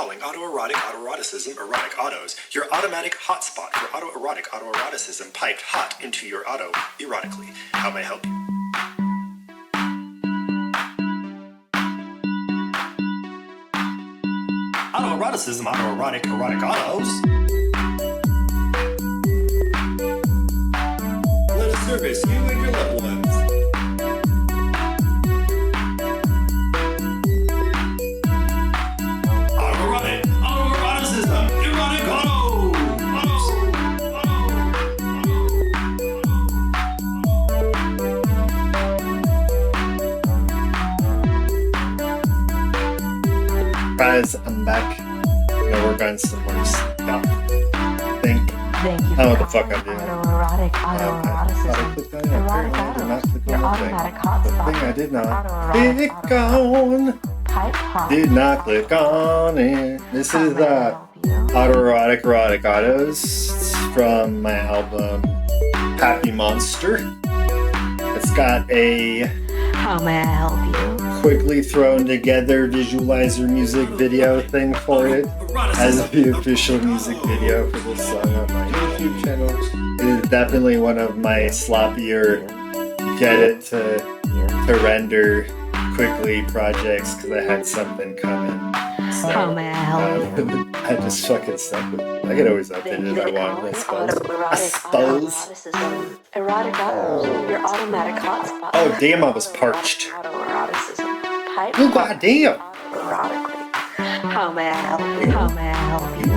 calling autoeroticism erotic autos, your automatic hotspot for autoeroticism piped hot into your auto erotically. How may I help you? Autoeroticism, erotic autos. Let us service you and your loved ones. Autoeroticism, erotic auto. Guys, I'm back. I'm gonna work on some more stuff. Thank you. I don't know what the fuck I'm doing. Autoeroticism. Erotic autos. Your automatic hotspot. The thing I did not click on. Did not click on it. This is autoerotic erotic autos from my album Happy Monster. It's got a How may I help you? quickly thrown together visualizer music video thing for it as the official music video for this song on my YouTube channel. It is definitely one of my sloppier get it to render quickly projects because I had something coming. So, How may I help you? I just fucking stuck with it. I can always update it if I want, I suppose. Autoeroticism. Erotic autos. Your automatic hotspot. Oh damn, I was parched. Autoeroticism. Pipe Oh goddamn. erotically. How may I help you? How may I help you?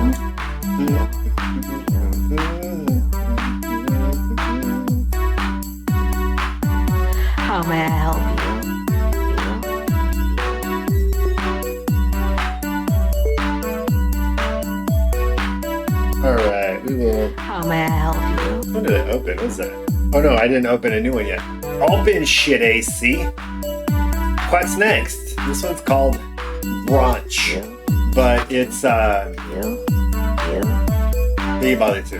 How may I help you? Alright, we will. How may I help you? When did it open? What's that? Oh no, I didn't open a new one yet. Open shit, AC. What's next? This one's called Brunch. But it's, Be Bother to.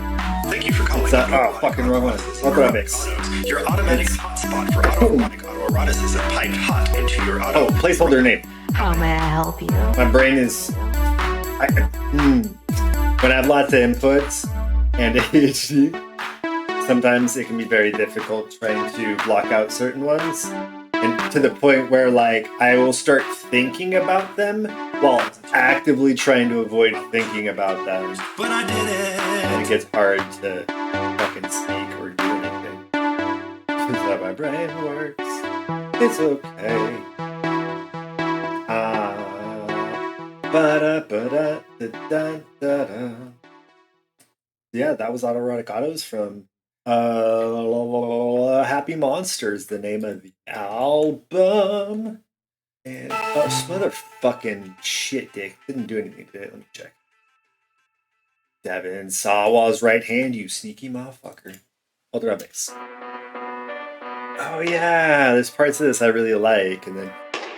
Thank you for calling. It's, oh, fucking wrong one. What did I mix? Your automatic hotspot for autoeroticism piped hot into your auto. Oh, placeholder name. How may I help you? My brain is. When I have lots of inputs and ADHD, sometimes it can be very difficult trying to block out certain ones. And to the point where, like, I will start thinking about them while actively trying to avoid thinking about them. But I did it. And it gets hard to fucking speak or do anything. That's how my brain works. It's okay. Ba-da-ba-da-da-da-da-da. Yeah, that was Autoerotic Autos from Happy Monsters, the name of the album. And oh, motherfucking shit dick. Didn't do anything today. Let me check. Devin Sawall's right hand, you sneaky motherfucker. Hold it up, mix. Oh yeah, there's parts of this I really like, and then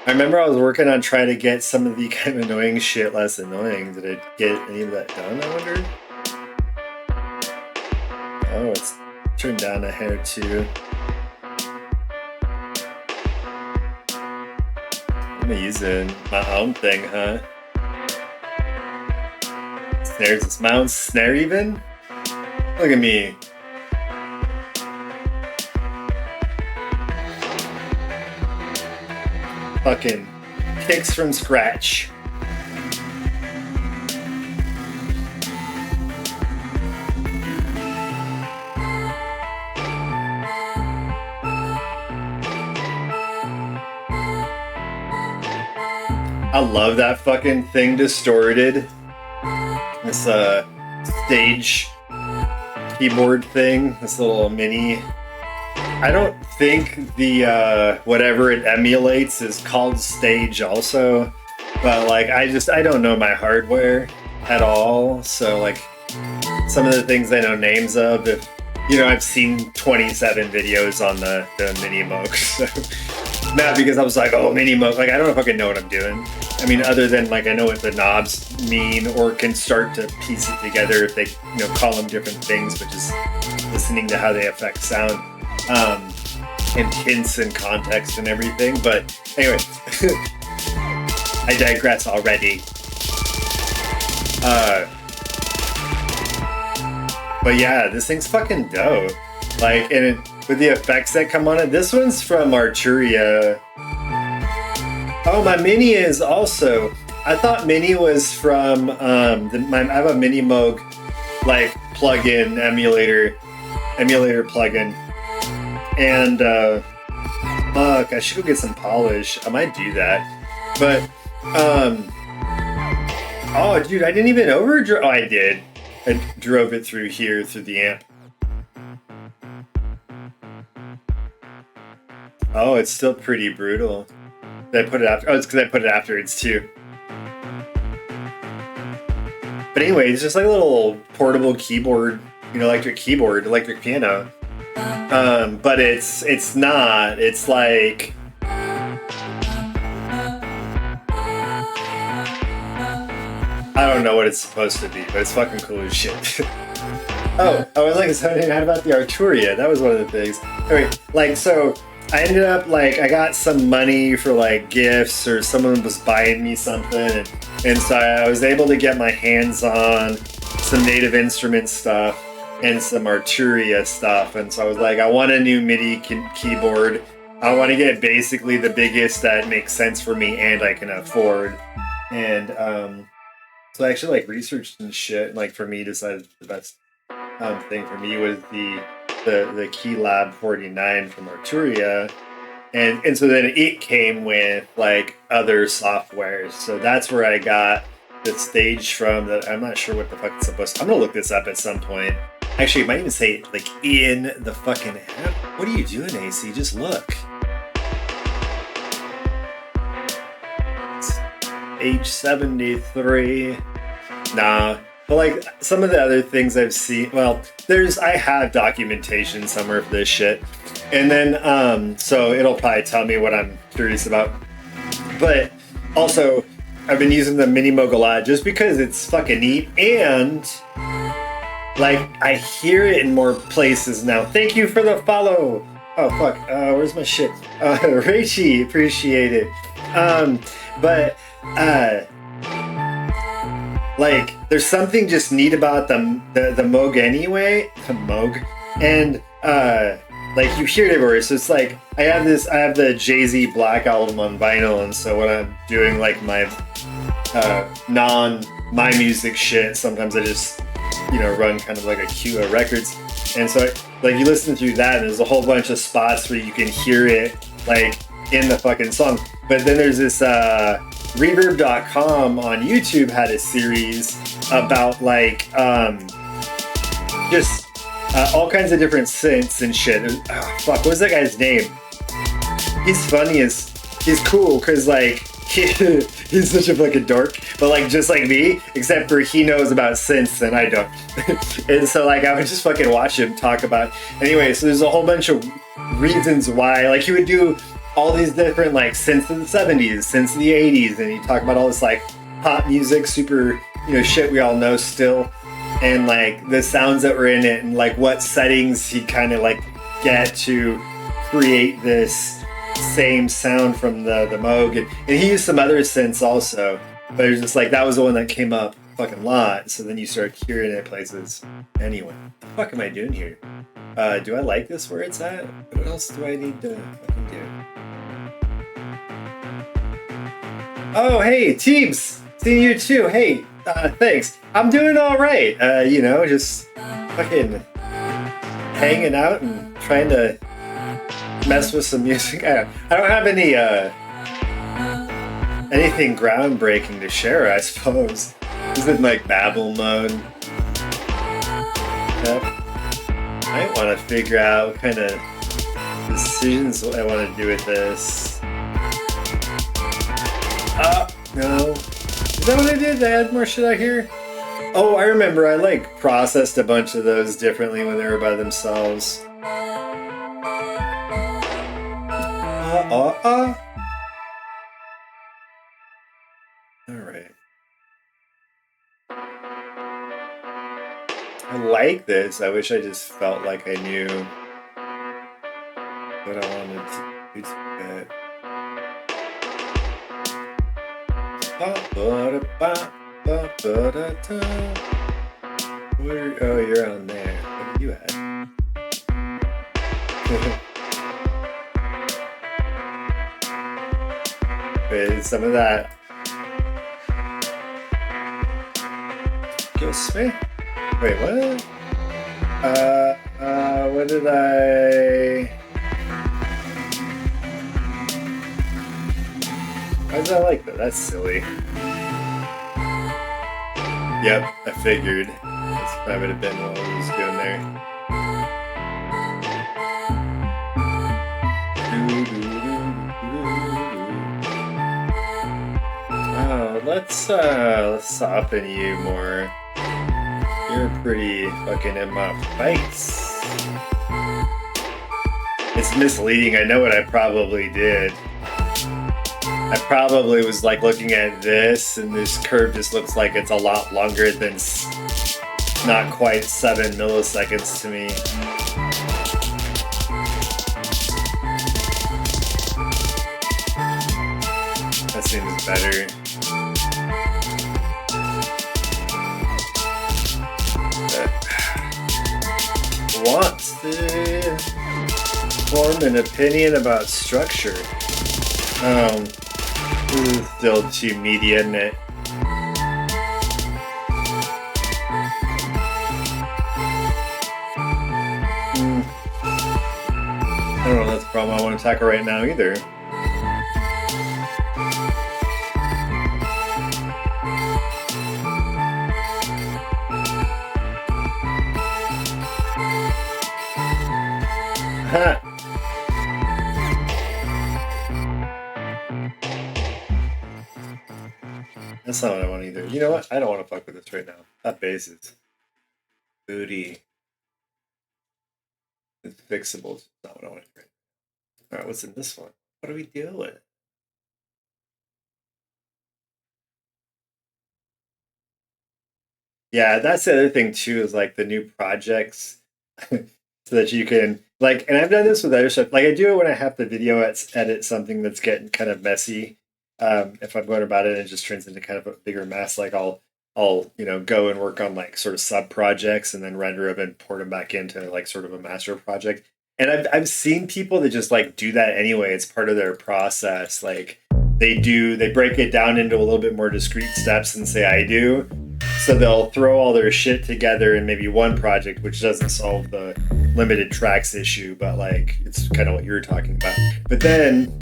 I remember I was working on trying to get some of the kind of annoying shit less annoying. Did I get any of that done, I wonder? Oh, it's turned down a hair too. I'm using my own thing, huh? Snares, is my own snare even? Look at me. Fucking kicks from scratch. I love that fucking thing distorted. This stage keyboard thing, this little mini. I don't think the whatever it emulates is called stage also, but like I don't know my hardware at all, so like some of the things I know names of, if you know, I've seen 27 videos on the mini moog, so not because I was like, oh, mini moog, like I don't fucking know what I'm doing. I mean, other than like I know what the knobs mean or can start to piece it together if they, you know, call them different things, but just listening to how they affect sound. And hints and context and everything, but anyway, I digress already. But yeah, this thing's fucking dope. Like, and with the effects that come on it, this one's from Arturia. Oh, my Mini is also. I thought Mini was from I have a Mini Moog like plugin emulator plugin, and fuck, I should go get some polish. I might do that, but oh, dude, I didn't even overdrive. Oh, I did. I drove it through here through the amp. Oh, it's still pretty brutal. Did I put it after? Oh, it's because I put it afterwards too. But anyway, it's just like a little portable keyboard, electric keyboard, electric piano. But it's not. It's like I don't know what it's supposed to be, but it's fucking cool as shit. Oh, I was like saying about the Arturia. That was one of the things. Anyway, like so. I ended up I got some money for like gifts, or someone was buying me something, and so I was able to get my hands on some Native Instruments stuff and some Arturia stuff, and so I was like, I want a new MIDI keyboard. I want to get basically the biggest that makes sense for me and I can afford, and so I actually researched and shit, and for me decided the best thing for me was the Keylab 49 from Arturia, and so then it came with other softwares. So that's where I got the stage from. That I'm not sure what the fuck it's supposed to. I'm gonna look this up at some point. Actually, it might even say in the fucking app. What are you doing, AC? Just look. It's H73. Nah. But some of the other things I've seen, I have documentation somewhere for this shit, and then so it'll probably tell me what I'm curious about. But also, I've been using the Mini Moog a lot just because it's fucking neat, and I hear it in more places now. Thank you for the follow. Oh fuck, where's my shit? Rachie, appreciate it. There's something just neat about the Moog anyway, the Moog, and you hear it everywhere. So it's I have the Jay-Z Black album on vinyl, and so when I'm doing my my music shit, sometimes I just run kind of a queue of records, and so you listen through that, and there's a whole bunch of spots where you can hear it in the fucking song. But then there's this Reverb.com on YouTube had a series about just all kinds of different synths and shit. Fuck, what's that guy's name? He's funny as he's cool because he's such a fucking dork, but just like me, except for he knows about synths and I don't. And so I would just fucking watch him talk about. Anyway, so there's a whole bunch of reasons why he would do all these different synths of the 70s, synths of the 80s, and you talk about all this pop music, super shit we all know still, and the sounds that were in it, and what settings he kind of get to create this same sound from the Moog, and he used some other synths also, but it was just that was the one that came up fucking lot. So then you start hearing it places. Anyway, what the fuck am I doing here? Do I like this where it's at? What else do I need to fucking do? Oh, hey, Teebs! Seeing you too. Hey, thanks. I'm doing all right. Just fucking hanging out and trying to mess with some music. I don't have any anything groundbreaking to share, I suppose. This is in babble mode. Yep. I might want to figure out what kind of decisions I want to do with this. No. Is that what I did? Did I add more shit out here? Oh, I remember. I processed a bunch of those differently when they were by themselves. Alright. I like this. I wish I just felt like I knew what I wanted to do to it. Ba-ba-da-da. Where? Oh, you're on there. Where are you at? Wait, some of that. Kiss me? Wait, what? What did I? Why is that like that? That's silly. Yep, I figured. That's probably would have been what I was doing there. Oh, let's soften you more. You're pretty fucking in my face. It's misleading. I know what I probably did. I probably was like looking at this, and this curve just looks like it's a lot longer than not quite 7 milliseconds to me. That seems better. Wants to form an opinion about structure. Still too meaty, isn't it? I don't know if that's a problem I want to tackle right now either. Ha! That's not what I want either. You know what? I don't want to fuck with this right now. That bass is booty. It's fixable. It's not what I want. Alright, what's in this one? What do we deal with? Yeah, that's the other thing too, is like the new projects. So that you can like, and I've done this with other stuff. Like I do it when I have to video edit something that's getting kind of messy. If I'm going about it and it just turns into kind of a bigger mess, like I'll go and work on like sort of sub projects and then render them and port them back into like sort of a master project. And I've seen people that just like do that anyway. It's part of their process. Like they break it down into a little bit more discrete steps and say I do. So they'll throw all their shit together in maybe one project, which doesn't solve the limited tracks issue, but like it's kind of what you're talking about. But then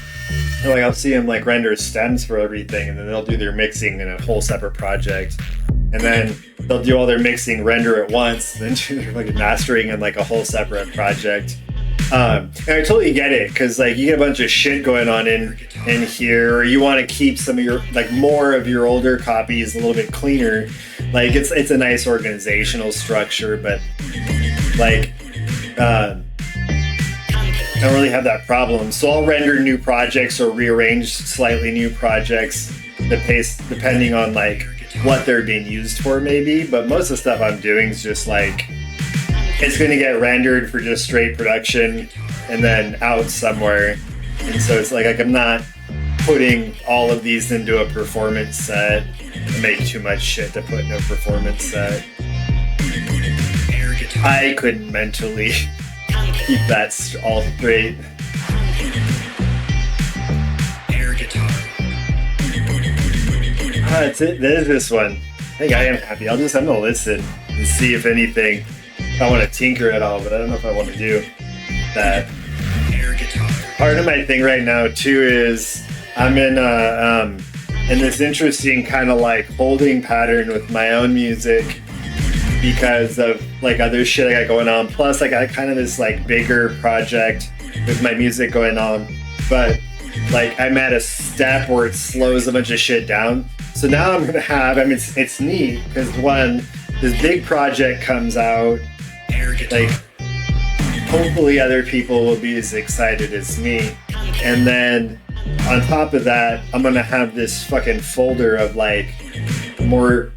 like I'll see them like render stems for everything, and then they'll do their mixing in a whole separate project, and then they'll do all their mixing, render at once, and then do their like mastering in like a whole separate project. And I totally get it, because like you get a bunch of shit going on in here, or you want to keep some of your like more of your older copies a little bit cleaner. Like it's a nice organizational structure, but like I don't really have that problem. So I'll render new projects or rearrange slightly new projects depending on like what they're being used for maybe. But most of the stuff I'm doing is just like it's going to get rendered for just straight production and then out somewhere. And so it's like I'm not putting all of these into a performance set. I make too much shit to put in a performance set. I couldn't mentally keep that all straight. Air guitar. That's it. There's this one. I think I am happy. I'm gonna listen and see if anything. I want to tinker at all, but I don't know if I want to do that. Air guitar. Part of my thing right now too is I'm in this interesting kind of like holding pattern with my own music because of like other shit I got going on. Plus I got kind of this like bigger project with my music going on, but like I'm at a step where it slows a bunch of shit down. So now I'm gonna have, I mean, it's neat because one, this big project comes out, like hopefully other people will be as excited as me, and then on top of that I'm gonna have this fucking folder of like more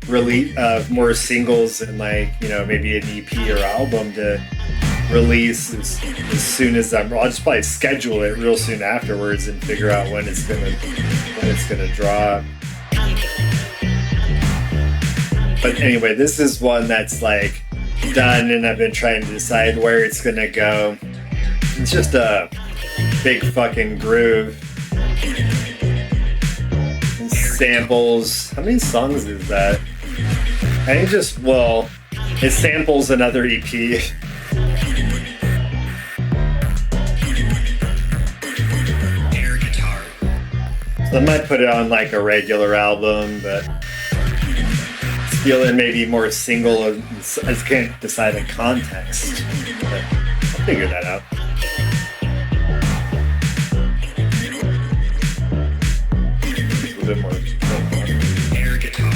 singles and like, you know, maybe an EP or album to release as soon as I'll just probably schedule it real soon afterwards and figure out when it's gonna drop. But anyway, this is one that's like done, and I've been trying to decide where it's gonna go. It's just a big fucking groove. And samples. How many songs is that? I think just, well, it samples another EP. So I might put it on like a regular album, but feeling maybe more single. I just can't decide a context. But I'll figure that out. A bit more. Air guitar.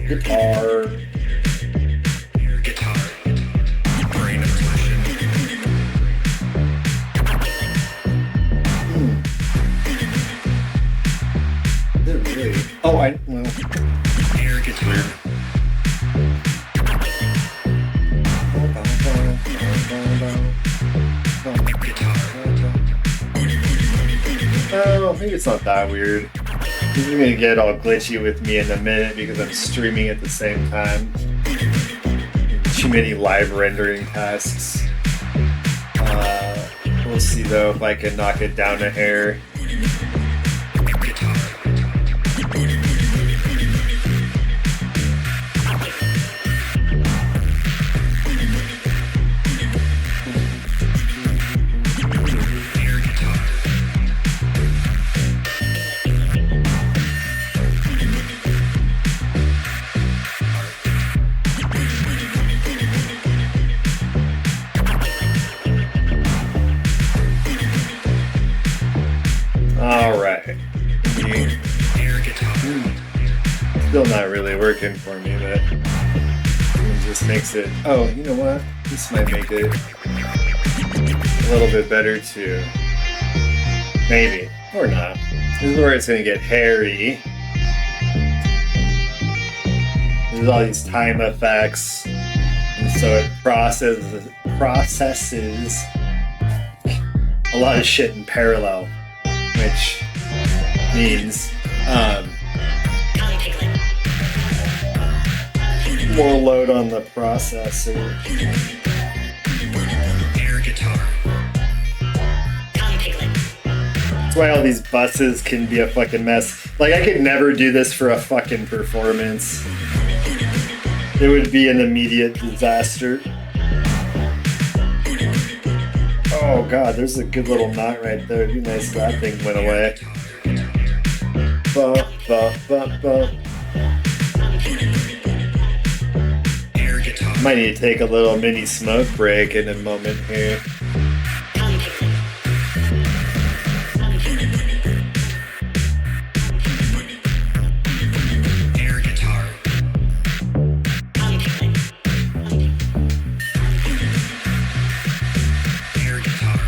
Guitar. Guitar. Brain occlusion. Really? Oh, well. Air guitar. Oh, maybe it's not that weird. You're gonna get all glitchy with me in a minute because I'm streaming at the same time. Too many live rendering tasks. We'll see though if I can knock it down a hair. Alright. Still not really working for me, but it just makes it. Oh, you know what? This might make it a little bit better too. Maybe. Or not. This is where it's gonna get hairy. There's all these time effects. And so it processes a lot of shit in parallel. Which means more load on the processor. Air guitar. That's why all these buses can be a fucking mess. Like, I could never do this for a fucking performance. It would be an immediate disaster. Oh god, there's a good little knot right there. It'd be nice if that thing went away. Ba, ba, ba, ba. Air guitar. Might need to take a little mini smoke break in a moment here. Air guitar. Air guitar. Air guitar.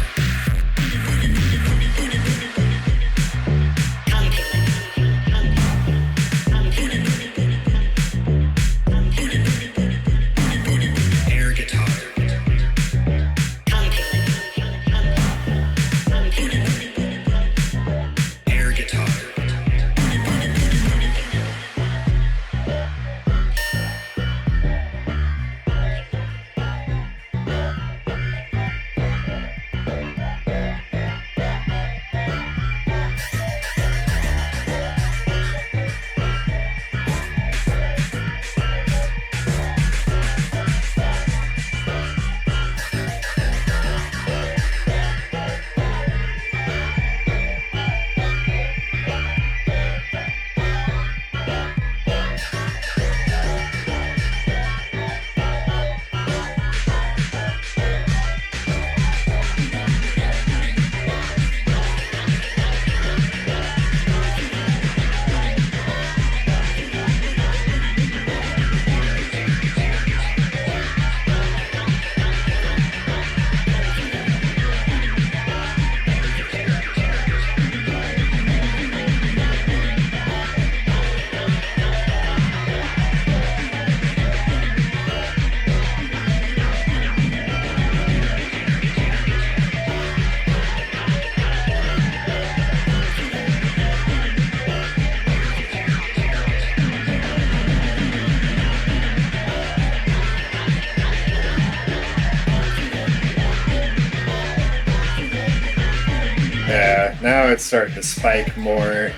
Yeah, now it's starting to spike more.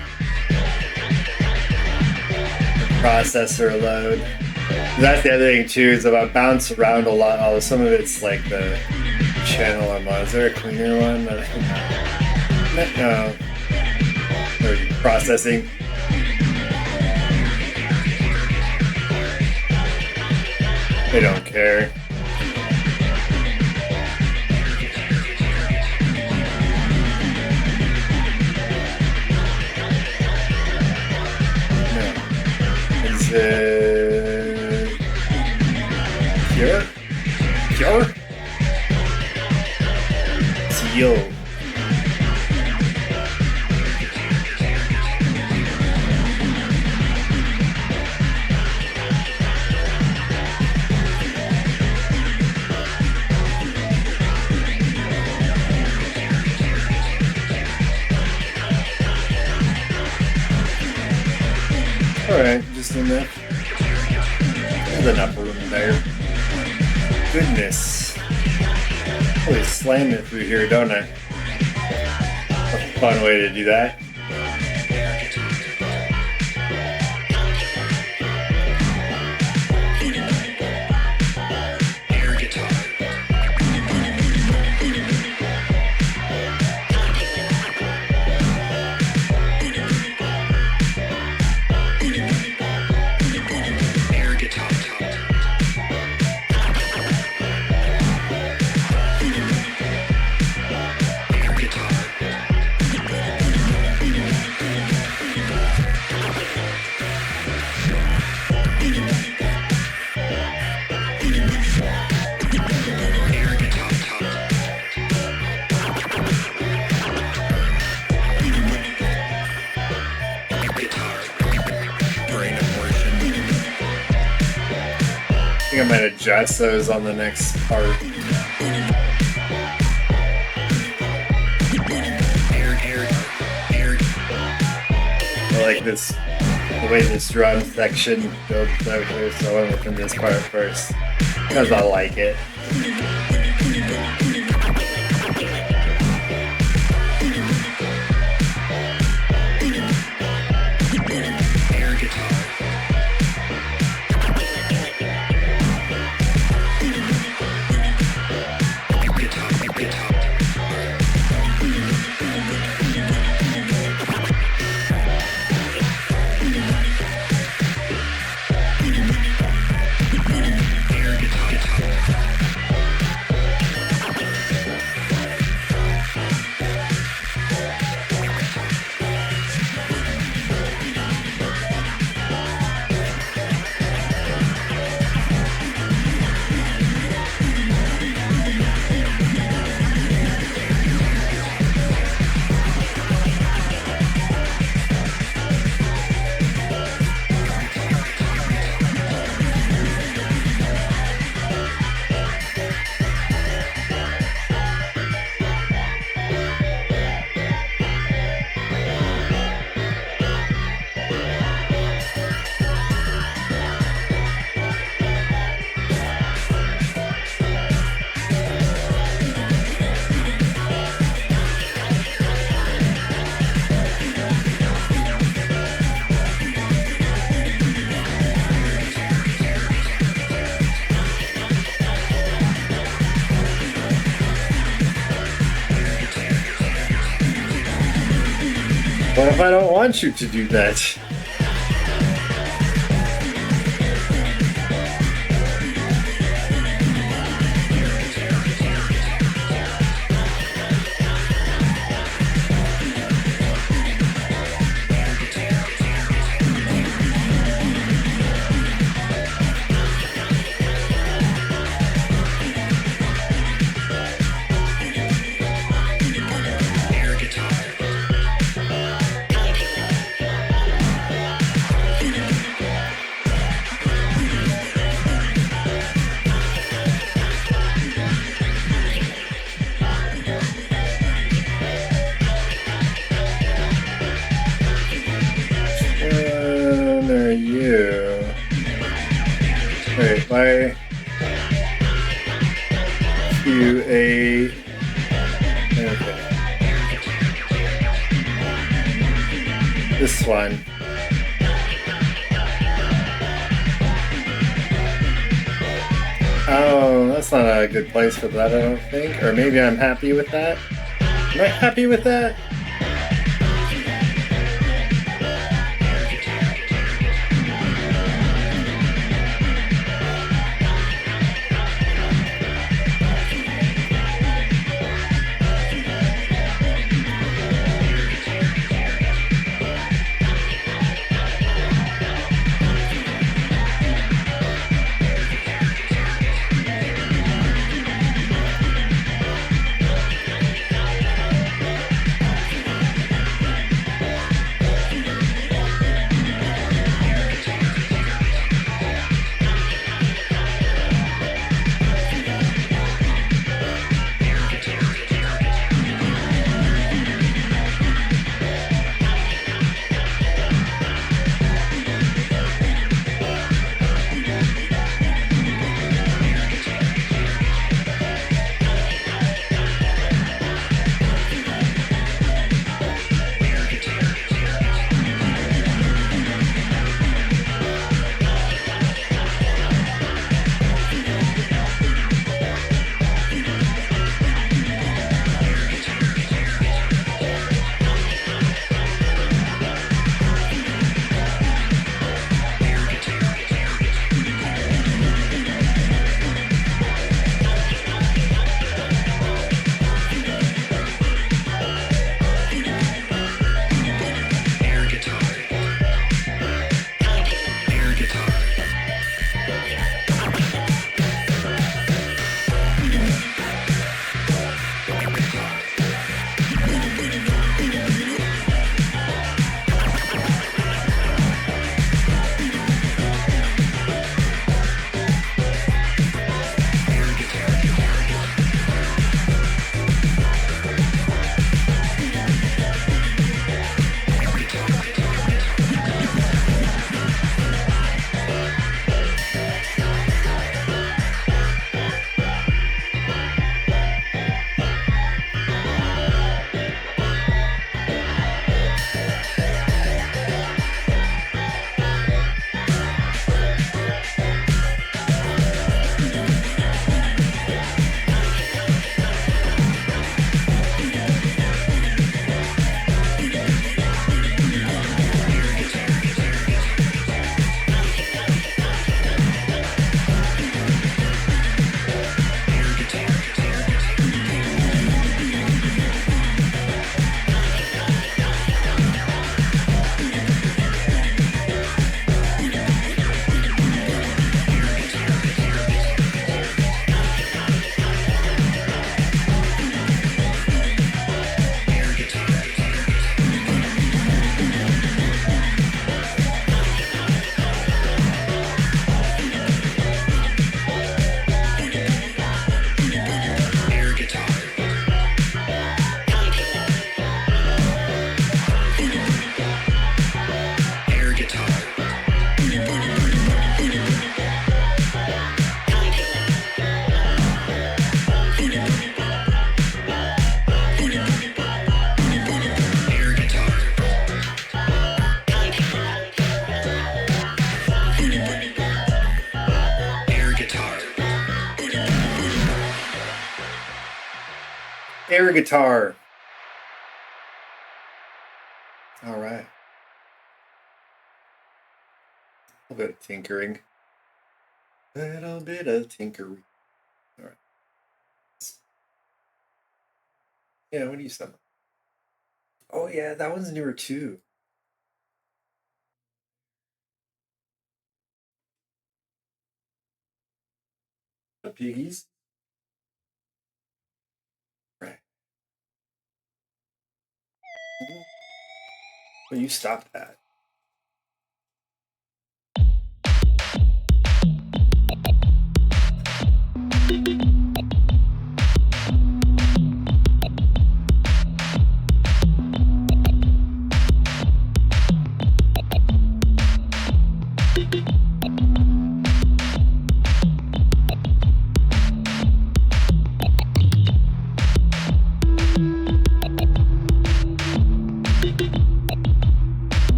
Processor load. That's the other thing too, is if I bounce around a lot, although some of it's like the channel I'm on. Is there a cleaner one? No. Or processing. They don't care. Is it pure? Pure? Teal. Alright, just enough. There's enough room there. Goodness. Really slam it through here, don't I? That's a fun way to do that. I think I might adjust those on the next part. I like this, the way this drum section builds out here, so I went within this part first, because I like it. What if I don't want you to do that? Why Q8. Okay. This one. Oh, that's not a good place for that, I don't think. Or maybe I'm happy with that. Am I happy with that? Air guitar. All right. A little bit of tinkering. Little bit of tinkering. All right. Yeah, what do you sound like? Oh yeah, that one's newer too. The piggies. Right. Well, you stop that.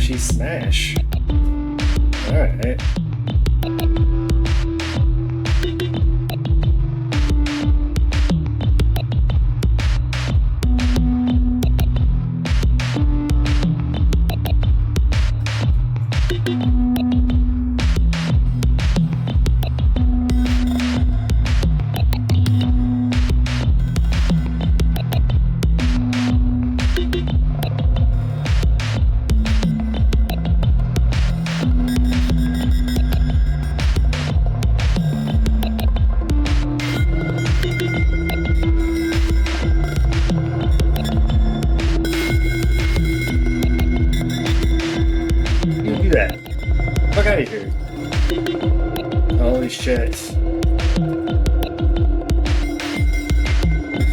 Sushi Smash. Alright.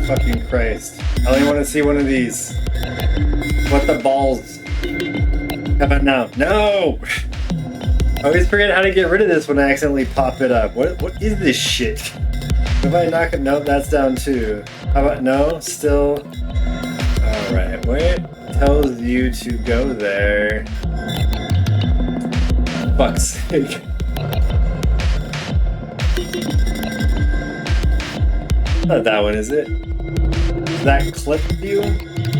Fucking Christ. I only want to see one of these. What the balls? How about now? No! I always forget how to get rid of this when I accidentally pop it up. What is this shit? If I knock it, no, that's down too. How about no? Still? Alright, what tells you to go there? Fuck's sake. Not that one, is it? Is that clip view?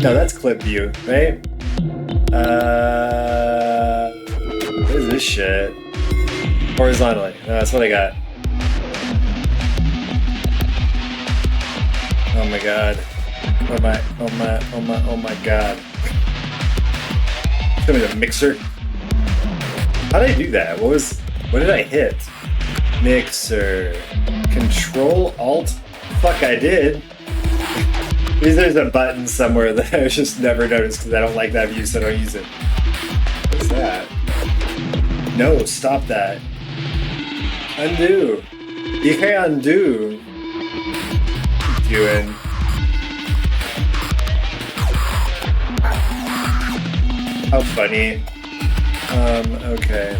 No, that's clip view, right? What is this shit? Horizontally. No, that's what I got. Oh my god. Oh my god. Show me the mixer. How did I do that? What did I hit? Mixer. Control Alt. Fuck, I did. There's a button somewhere that I just never noticed because I don't like that view, so I don't use it. What's that? No, stop that. Undo. You can't undo. What are you doing? How funny. Okay.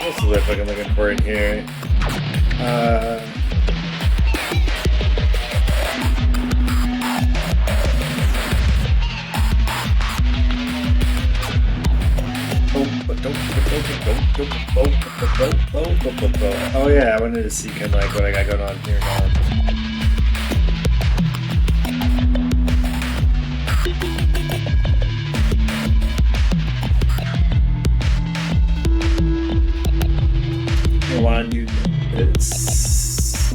What's the lip I'm looking for in here? Oh yeah, I wanted to see kind of like what I got going on here now. I want to do this.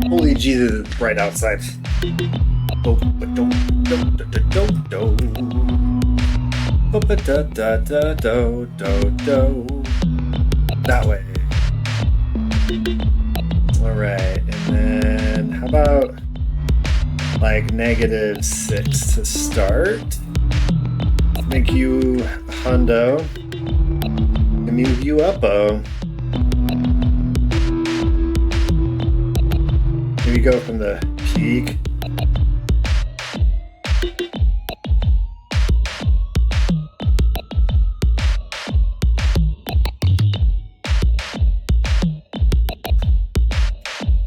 Holy Jesus, it's bright outside. That way. Alright, and then how about like -6 to start? Make you hundo and move you up-o. Maybe go from the peak.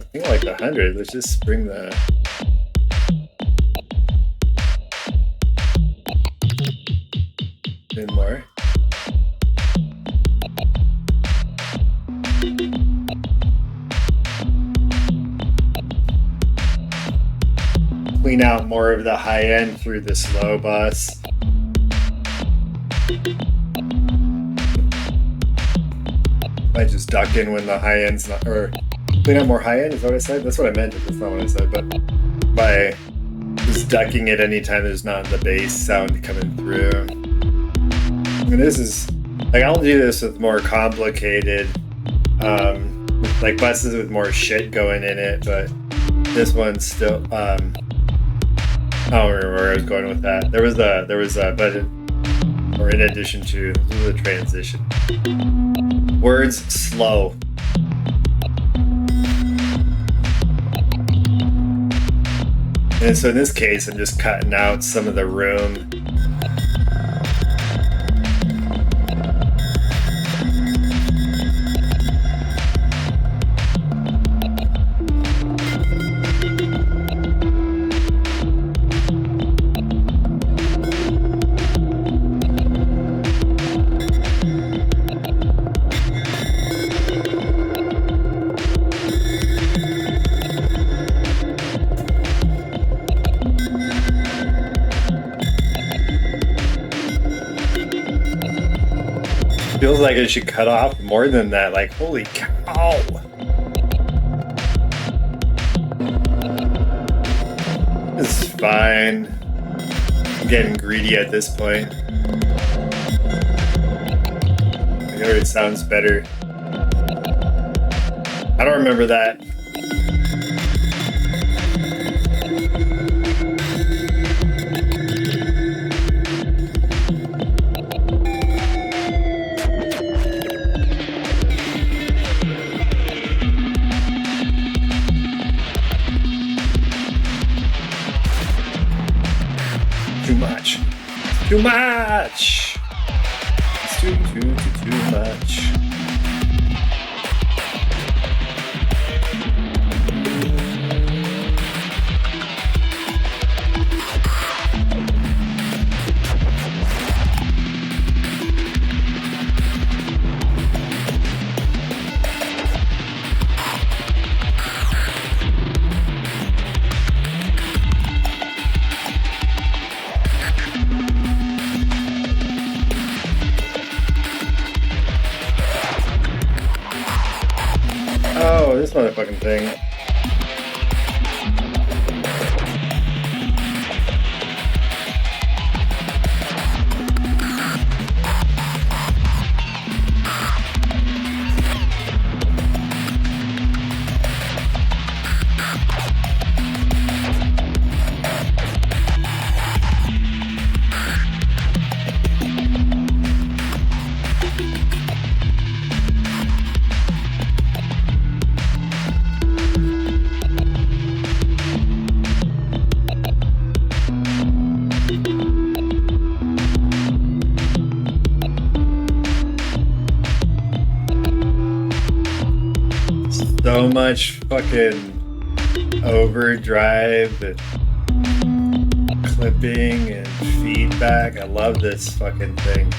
I think like 100. Let's just bring the in more. Clean out more of the high end through the slow bus. I just duck in when the high end's not, or clean out more high end, is that what I said? That's what I meant, if that's not what I said, but by just ducking it anytime there's not the bass sound coming through. And this is, like, I'll do this with more complicated, like buses with more shit going in it, but this one's still, I don't remember where I was going with that. There was a budget, or in addition to, this was a transition. Words slow. And so in this case, I'm just cutting out some of the room. Feels like I should cut off more than that. Like, holy cow. This is fine. I'm getting greedy at this point. It already sounds better. I don't remember that. Too much! It's too much. Oh, this motherfucking thing. So much fucking overdrive and clipping and feedback. I love this fucking thing.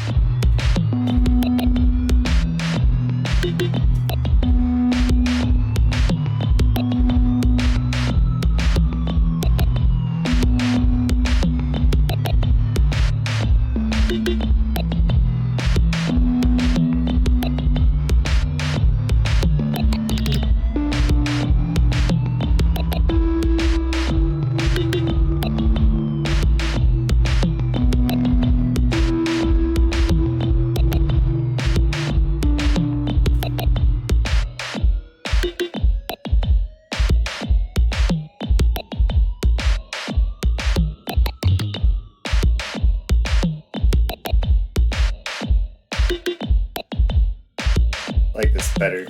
Like this better.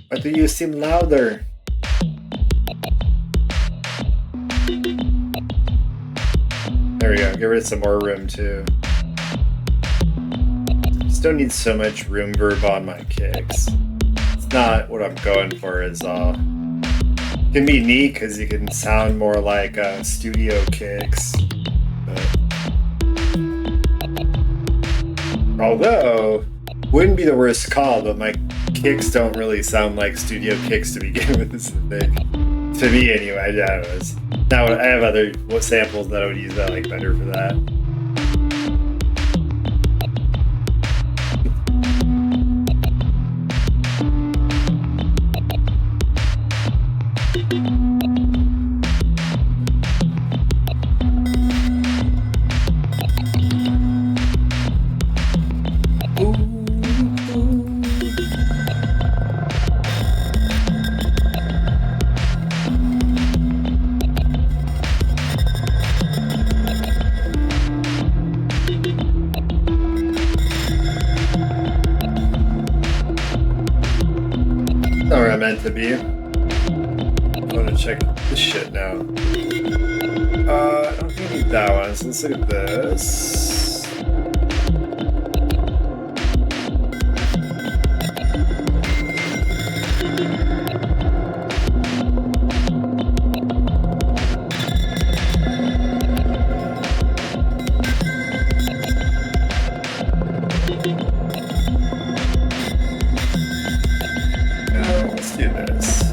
Why do you seem louder? There we go. Give it some more room too. Just don't need so much room verb on my kicks. It's not what I'm going for is all. It can be neat because you can sound more like studio kicks. Although, wouldn't be the worst call, but my kicks don't really sound like studio kicks to begin with, is the thing. To me, anyway, I don't know. Now, I have other samples that I would use that like better for that. Not where I meant to be. this shit now. I don't think I need that one, so let's look at this. Let's do this.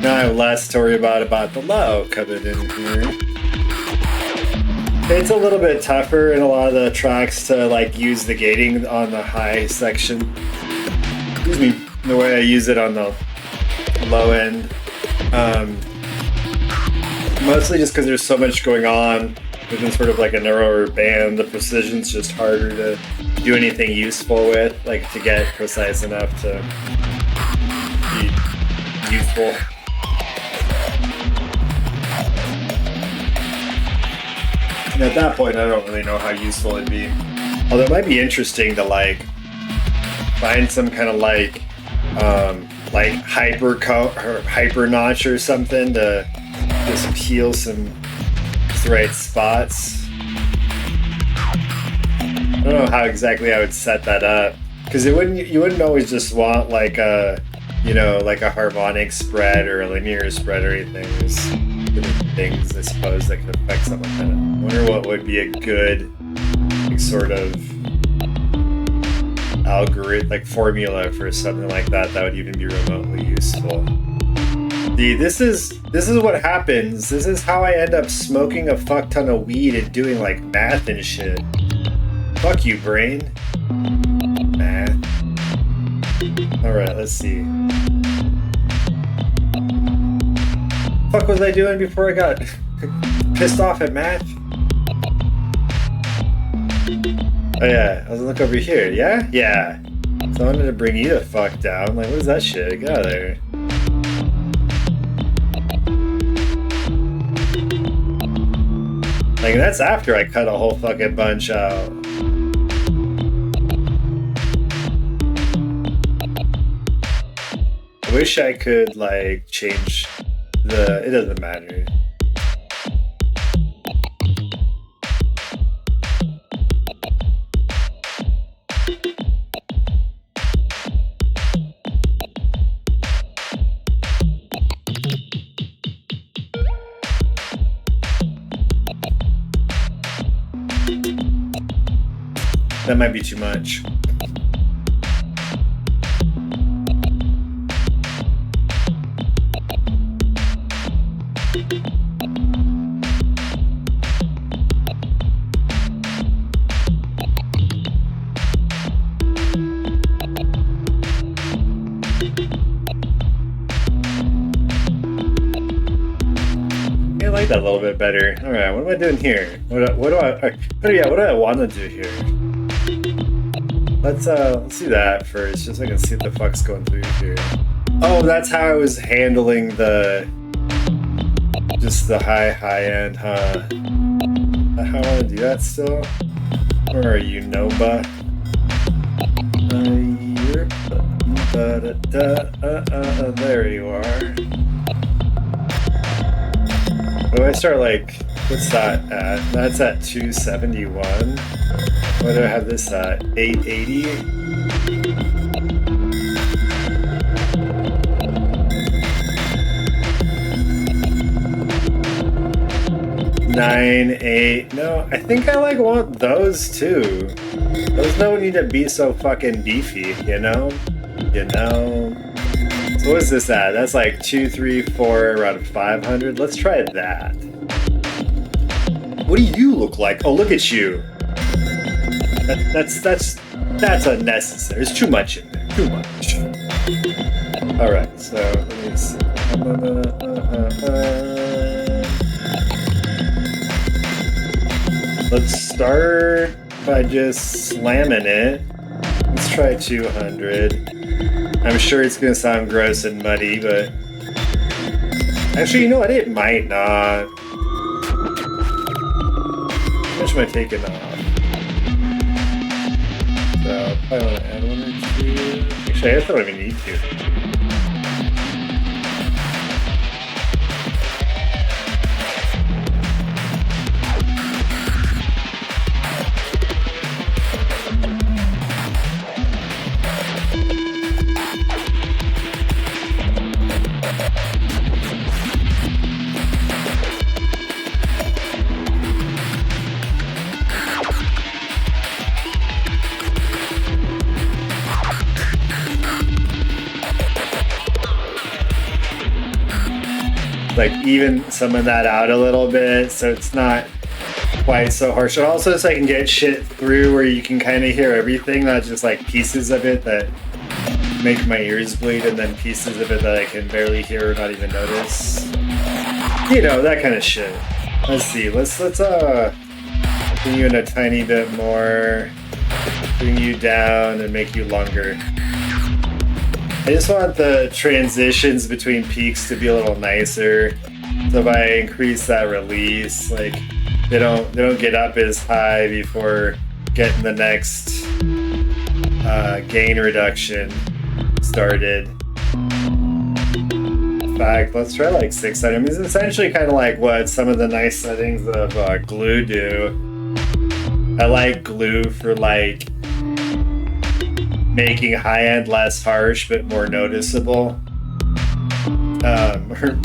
Now I have less to worry about the low coming in here. It's a little bit tougher in a lot of the tracks to like use the gating on the high section. Excuse me, the way I use it on the low end. Mostly just because there's so much going on within sort of like a narrower band. The precision's just harder to do anything useful with, like to get precise enough to be useful. And at that point, I don't really know how useful it'd be. Although it might be interesting to like find some kind of like hyper notch or something to just peel some just the right spots. I don't know how exactly I would set that up, because you wouldn't always just want like a like a harmonic spread or a linear spread or anything. There's different things, I suppose, that could affect something like that. I wonder what would be a good like, sort of algorithm, like formula for something like that would even be remotely useful. See, this is what happens. This is how I end up smoking a fuck ton of weed and doing like math and shit. Fuck you, brain. Math. Alright, let's see. What the fuck was I doing before I got pissed off at math? Oh yeah, I was gonna look over here, yeah? Yeah. So I wanted to bring you the fuck down. Like, what is that shit? Get out of there. Like, that's after I cut a whole fucking bunch out. I wish I could, like, change it doesn't matter. That might be too much. I like that a little bit better. All right, what am I doing here? What do I want to do here? Let's do that first, just so I can see what the fuck's going through here. Oh, that's how I was handling just the high end, huh? How I want to do that still? Where are you, Noba? There you are. Oh, I start like, what's that at? That's at 271. What do I have this at? 880? Nine, 8. No, I think I like want those too. Those don't need to be so fucking beefy, you know? So what is this at? That's like 234 around 500. Let's try that. What do you look like? Oh, look at you. That's unnecessary. There's too much in there. too much. Alright, so let me see. I'm gonna, let's start by just slamming it. Let's try 200. I'm sure it's gonna sound gross and muddy, but actually, you know what? It might not. How much am I taking off? So, probably want to add 1 or 2. Actually, I don't even need to. Like even some of that out a little bit so it's not quite so harsh. And also so I can get shit through where you can kind of hear everything, not just like pieces of it that make my ears bleed and then pieces of it that I can barely hear or not even notice. You know, that kind of shit. Let's see, let's bring you in a tiny bit more, bring you down and make you longer. I just want the transitions between peaks to be a little nicer. So if I increase that release, like they don't get up as high before getting the next gain reduction started. In fact, let's try like 600. I mean, it's essentially kind of like what some of the nice settings of glue do. I like glue for like making high end less harsh but more noticeable.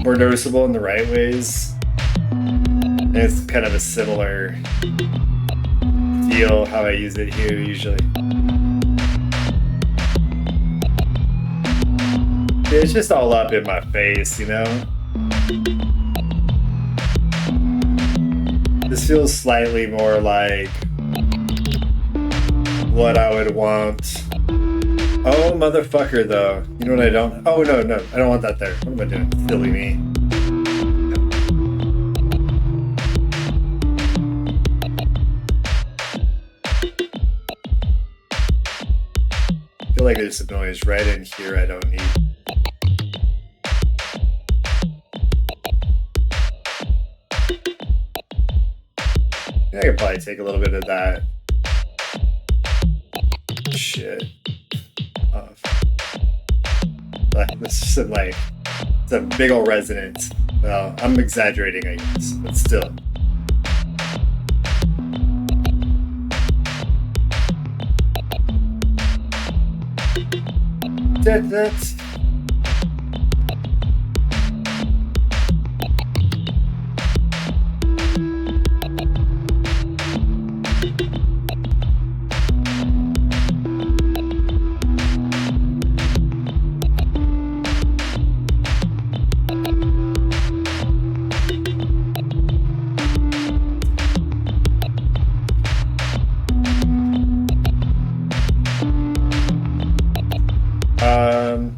More noticeable in the right ways. And it's kind of a similar deal how I use it here usually. It's just all up in my face, you know? This feels slightly more like what I would want. Oh, motherfucker, though. You know what I don't? Oh, no, I don't want that there. What am I doing? Silly me. I feel like there's some noise right in here I don't need. I could probably take a little bit of that shit off. But this is some like, it's a big old resonance. Well, I'm exaggerating, I guess, but still. That's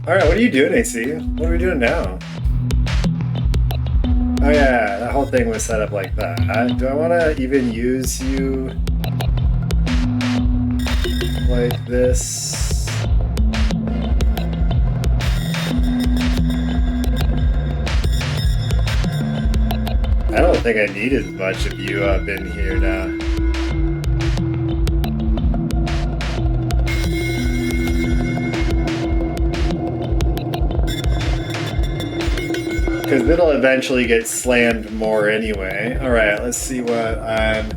Alright, what are you doing, AC? What are we doing now? Oh yeah, that whole thing was set up like that. Do I want to even use you like this? I don't think I need as much of you up in here now. Because it'll eventually get slammed more anyway. Alright, let's see what I'm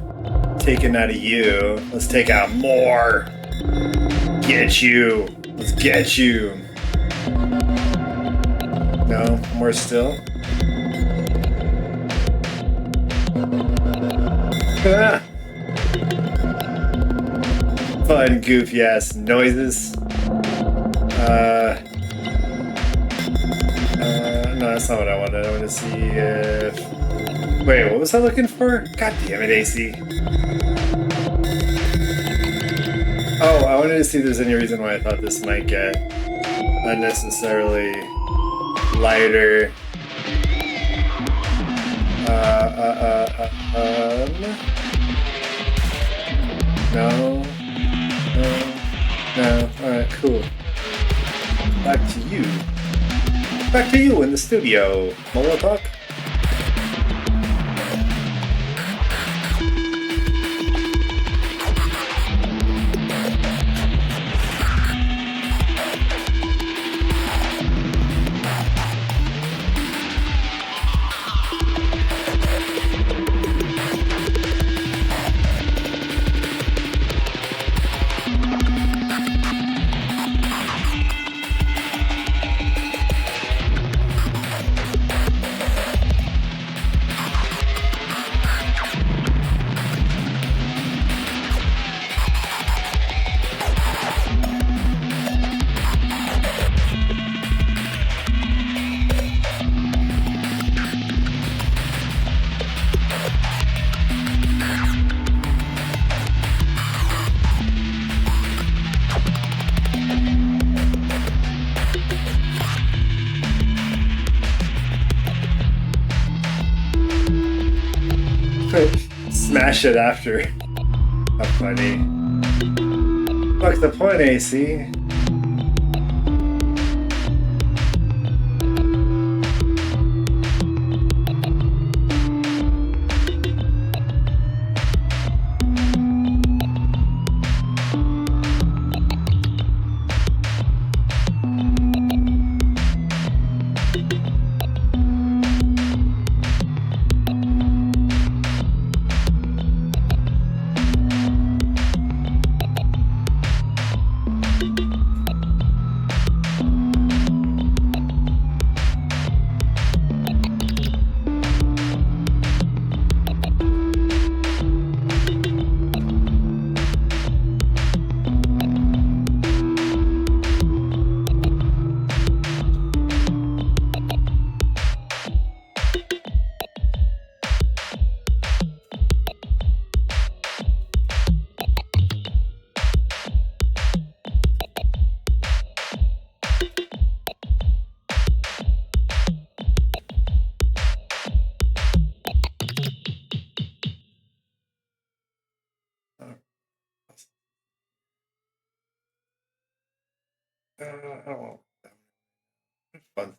taking out of you. Let's take out more. Get you. Let's get you. No? More still? Ah. Fun, goofy ass noises. No, that's not what I wanted. I wanted to see if... Wait, what was I looking for? God damn it, AC. Oh, I wanted to see if there's any reason why I thought this might get unnecessarily lighter. No. No. Alright, cool. Back to you. Back to you in the studio, Molotok. Smash it after. How funny. Fuck the point, AC. Oh.